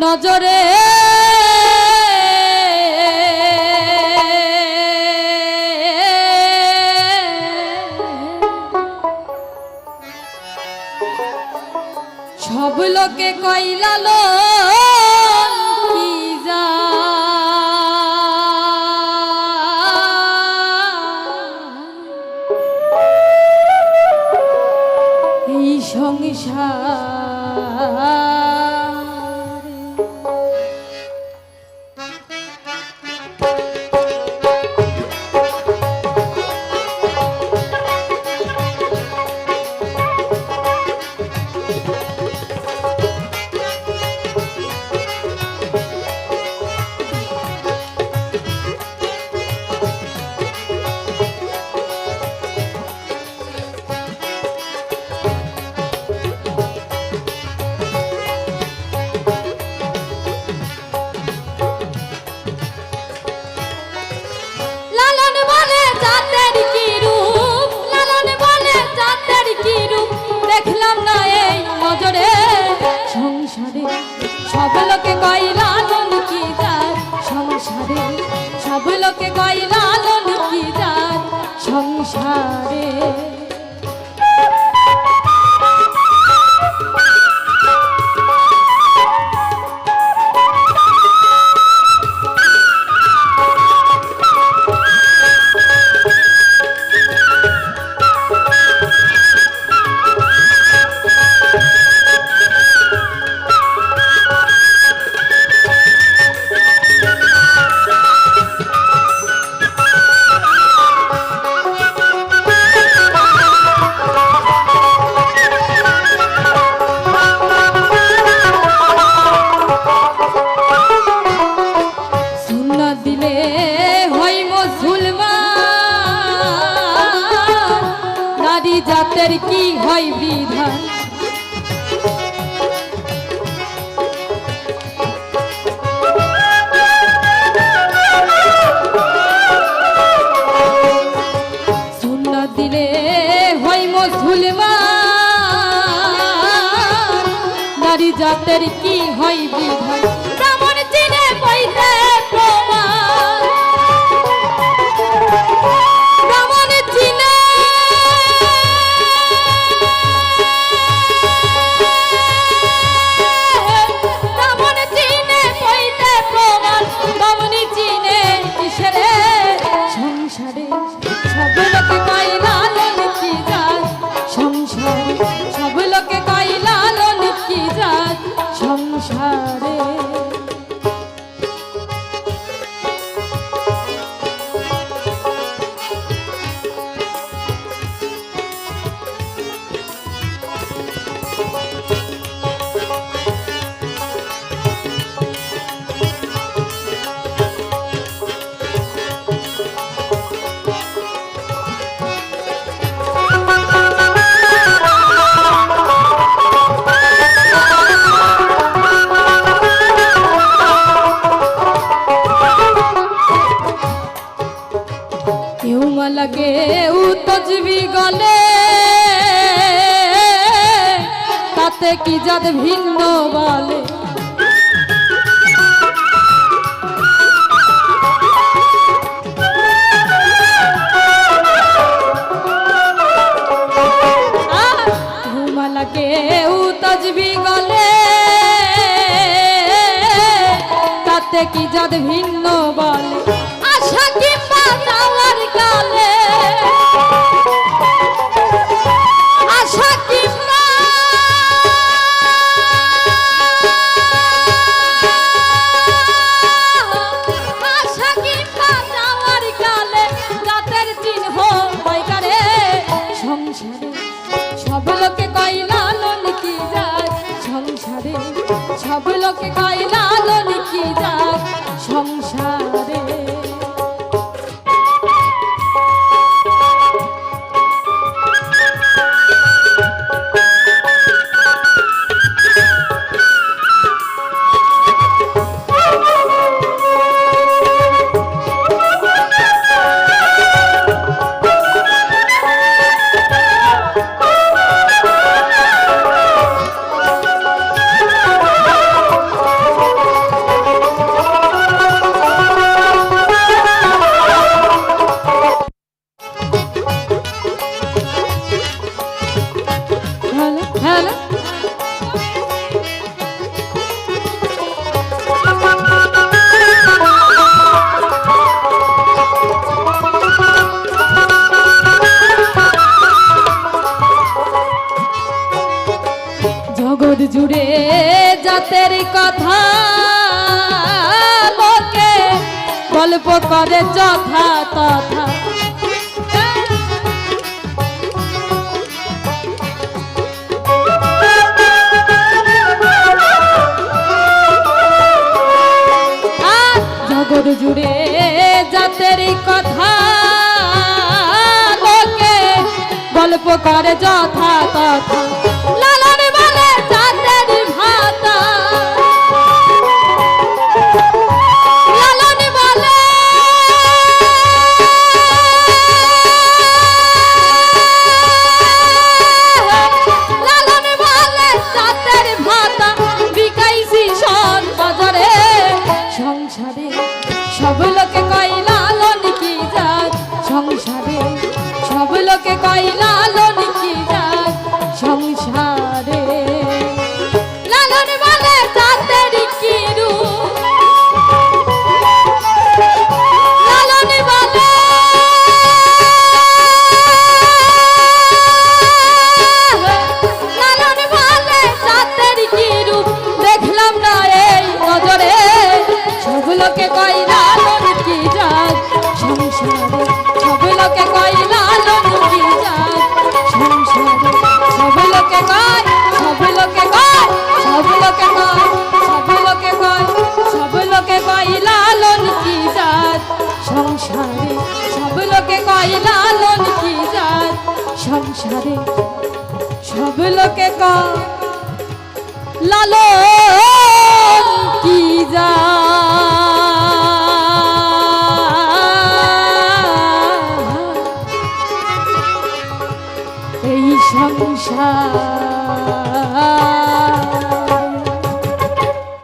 নজরে সব লোকে কইলালো কি যা এই সংসার সংসারে সব লোকে কইলা লালন কি যার সংসারে সব লোকে কইলা লালন কি যার সংসারে জাতের কি হয় বিধান সুন্নাত দিলে হয় মুসলমান নারী জাতের কি হয় বিধান ব্রাহ্মণ চিনে পাইতে প্রমাণ ব্রাহ্মণ চিনে লাগে ও তজবি গলে তাতে কি জাত ভিন্ন বলে লাগে ও তজবি গলে তাতে কি জাত ভিন্ন বলে আশা কি পাওয়ার কালে আশা কি আশা কি পাওয়ার কালে জাতের চিহ্ন বৈকারে সংসারে সব লোকে কইলা লালন কি যায় সংসারে সব লোকে কইলা লালন কি যায় সংসারে জুড়ে জাতের কথা লোকে গল্প করে যথা তথা জগৎ জুড়ে জাতের কথা লোকে গল্প করে যথা তথা লালন বলে জাতের ভাতা লালন বলে লালন বলে জাতের ভাতা বিকাইছি সন বাজারে সংসারে সব লোকে কয় লালন কি জাত সংসারে সব লোকে কয় লালন কি জাত সংসারে লালন বলে জাতের কি রূপ লালন বলে লালন বলে জাতের কি রূপ দেখলাম না এই নজরে সব লোকে কয় লালন কি জাত সংসারে সব লোকে কয় লালন কি জাত সংসারে সব লোকে কয় সব লোকে কয় সব লোকে কয় সব লোকে কয় সব লোকে কয় লালন কি জাত সংসারে সব লোকে কয় লালন কি জাত সংসারে সব লোকে কয় লালন কি জাত এই সংসার